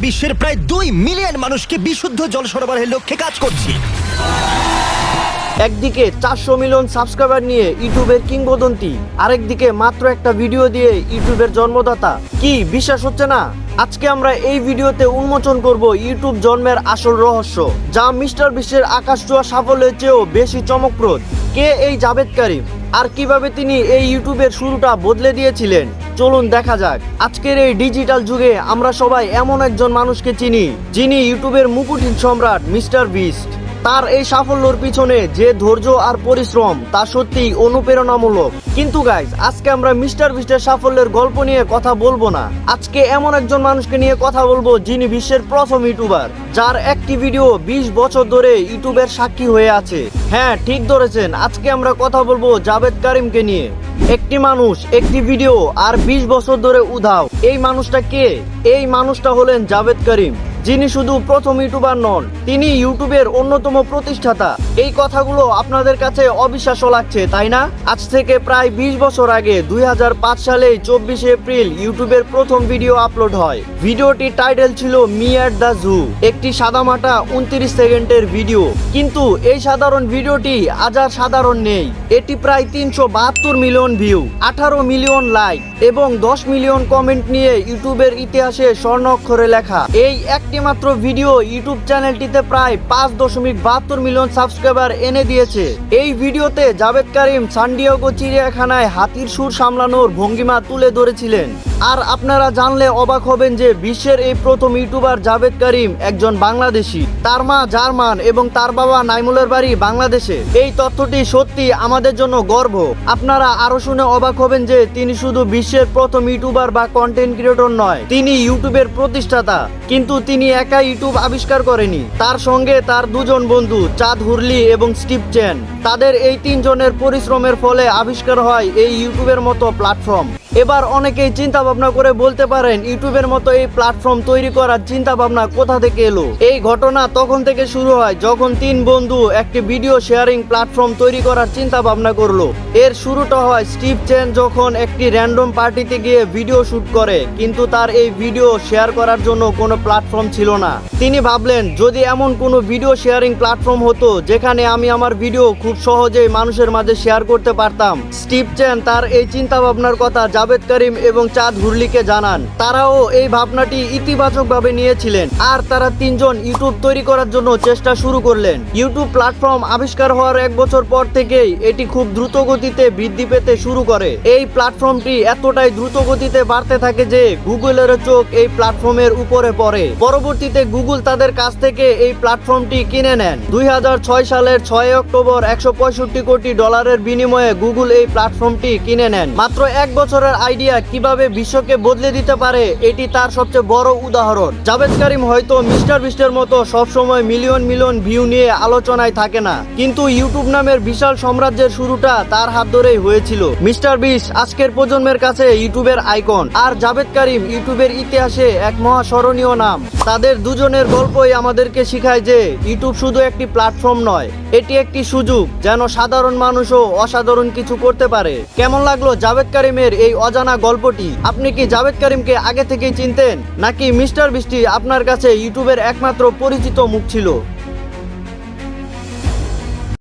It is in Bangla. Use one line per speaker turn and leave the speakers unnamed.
বিশ্বের প্রায় 2 মিলিয়ন মানুষকে বিশুদ্ধ জল সরবরাহের লক্ষ্যে কাজ করছি।
একদিকে 400 মিলিয়ন সাবস্ক্রাইবার নিয়ে ইউটিউবের কিংবদন্তি, আরেকদিকে মাত্র একটা ভিডিও দিয়ে ইউটিউবের জন্মদাতা। কি বিশ্বাস হচ্ছে না? আজকে আমরা এই ভিডিওতে উন্মোচন করব ইউটিউব জন্মের আসল রহস্য, যা মিস্টার বিস্টের আকাশ ছোঁয়া সাফল্যের চেয়েও বেশি চমকপ্রদ। কে এই জাভেদ কারিম, আর কিভাবে তিনি এই ইউটিউবের শুরুটা বদলে দিয়েছিলেন? চলুন দেখা যাক। আজকের এই ডিজিটাল যুগে আমরা সবাই এমন একজন মানুষকে চিনি, যিনি ইউটিউবের মুকুটহীন সম্রাট মিস্টার বিস্ট। তার এই সাফল্যের পিছনে যে ধৈর্য আর পরিশ্রম, তা সত্যিই অনুপ্রেরণামূলক। কিন্তু গাইজ, আজকে আমরা মিস্টার বিস্টের সাফল্যের গল্প নিয়ে কথা বলবো না। আজকে এমন একজন মানুষকে নিয়ে কথা বলবো, যিনি বিশ্বের প্রথম ইউটিউবার, যার একটি ভিডিও 20 বছর ধরে ইউটিউবের সাক্ষী হয়ে আছে। হ্যাঁ, ঠিক ধরেছেন, আজকে আমরা কথা বলবো জাভেদ কারিমকে নিয়ে। একটি মানুষ, একটি ভিডিও, আর 20 বছর ধরে উধাও। এই মানুষটা কে? এই মানুষটা হলেন জাভেদ কারিম, যিনি শুধু প্রথম ইউটিউবার নন, তিনি ইউটিউবের অন্যতম প্রতিষ্ঠাতা। এই কথাগুলো আপনাদের কাছে অবিশ্বাস্য লাগছে, তাই না? আজ থেকে প্রায় 20 বছর আগে 2005 সালে 24 এপ্রিল ইউটিউবের প্রথম ভিডিও আপলোড হয়। ভিডিওটির টাইটেল ছিল মি অ্যাট দ্য জু, একটি সাদামাটা 29 সেকেন্ডের ভিডিও। কিন্তু এই সাধারণ ভিডিওটি আজ আর সাধারণ নেই। এটি প্রায় 372 মিলিয়ন ভিউ, 18 মিলিয়ন লাইক এবং 10 মিলিয়ন কমেন্ট নিয়ে ইউটিউবের ইতিহাসে স্বর্ণ অক্ষরে লেখা। এই একটি মাত্র ভিডিও ইউটিউব চ্যানেলটিতে প্রায় 5.72 মিলিয়ন সাবস্ক্রাইবার এনে দিয়েছে। এই ভিডিওতে জাভেদ কারিম সান ডিয়েগো চিড়িয়াখানায় হাতির সুর সামলানোর ভঙ্গিমা তুলে ধরেছিলেন। আর আপনারা জানলে অবাক হবেন যে বিশ্বের এই প্রথম ইউটিউবার জাভেদ কারিম একজন বাংলাদেশি। তার মা জার্মান এবং তার বাবা নাইমুলের বাড়ি বাংলাদেশে। এই তথ্যটি সত্যি আমাদের জন্য গর্ব। আপনারা আরো শুনে অবাক হবেন যে তিনি শুধু বিশ্বের প্রথম ইউটিউবার বা কন্টেন্ট ক্রিয়েটর নয়, তিনি ইউটিউবের প্রতিষ্ঠাতা। কিন্তু তিনি একা ইউটিউব আবিষ্কার করেনি, তার সঙ্গে তার দুজন বন্ধু চাঁদ হুরলি এবং স্টিভ চেন। তাদের এই 3 জনের পরিশ্রমের ফলে আবিষ্কার হয় এই ইউটিউবের মতো প্ল্যাটফর্ম। এবার অনেকেই চিন্তা ভাবনা করে বলতে পারেন, ইউটিউবের মতো এই প্ল্যাটফর্ম তৈরি করার চিন্তা ভাবনা কোথা থেকে এলো? এই ঘটনা তখন থেকে শুরু হয় যখন 3 বন্ধু একটি ভিডিও শেয়ারিং প্ল্যাটফর্ম তৈরি করার চিন্তা ভাবনা করলো। এর শুরুটা হয় স্টিভ চেন যখন একটি র্যান্ডম পার্টিতে গিয়ে ভিডিও শুট করে, কিন্তু তার এই ভিডিও শেয়ার করার জন্য কোনো প্ল্যাটফর্ম ছিল না। তিনি ভাবলেন, যদি এমন কোনো ভিডিও শেয়ারিং প্ল্যাটফর্ম হতো যেখানে আমি আমার ভিডিও খুব সহজেই মানুষের মাঝে শেয়ার করতে পারতাম। স্টিভ চেন তার এই চিন্তা ভাবনার কথা জাভেদ কারিম এবং চাঁদ হুরলিকে জানান। তারাও এই ভাবনাটি ইতিবাচকভাবে নিয়েছিলেন, আর তারা 3 জন ইউটিউব তৈরি করার জন্য চেষ্টা শুরু করলেন। ইউটিউব প্ল্যাটফর্ম আবিষ্কার হওয়ার 1 বছর পর থেকেই এটি খুব দ্রুত গতিতে বৃদ্ধি পেতে শুরু করে। এই প্ল্যাটফর্মটি এতটাই দ্রুত গতিতে বাড়তে থাকে যে গুগলের চোখ এই প্ল্যাটফর্মের উপরে পড়ে। পরবর্তীতে গুগল তাদের কাছ থেকে এই প্ল্যাটফর্মটি কিনে নেন। 2006 সালের 6 অক্টোবর $165 কোটি বিনিময়ে গুগল এই প্ল্যাটফর্মটি কিনে নেন। মাত্র 1 বছরের আইডিয়া কিভাবে বিশ্বকে বদলে দিতে পারে, এটি তার সবচেয়ে বড় উদাহরণ। জাভেদ কারিম হয়তো মিস্টার বিস্টের মতো সবসময় মিলিয়ন মিলিয়ন ভিউ নিয়ে আলোচনায় থাকে না, কিন্তু ইউটিউব নামের বিশাল সাম্রাজ্যের শুরুটা তার হাত ধরেই হয়েছিল। মিস্টার বিস্ট আজকের প্রজন্মের কাছে ইউটিউবের আইকন, আর জাভেদ কারিম ইউটিউবের ইতিহাসে এক মহাস্মরণীয় নাম। তাদের দুজনের গল্পই আমাদেরকে শিখায় যে ইউটিউব শুধু একটি প্ল্যাটফর্ম নয়, এটি একটি সুযোগ যেন সাধারণ মানুষও অসাধারণ কিছু করতে পারে। কেমন লাগলো জাভেদ কারিমের এই অজানা গল্পটি? আপনি কি জাভেদ কারিমকে আগে থেকেই চিনতেন, নাকি মিস্টার বিস্ট আপনার কাছে ইউটিউবের একমাত্র পরিচিত মুখ ছিল?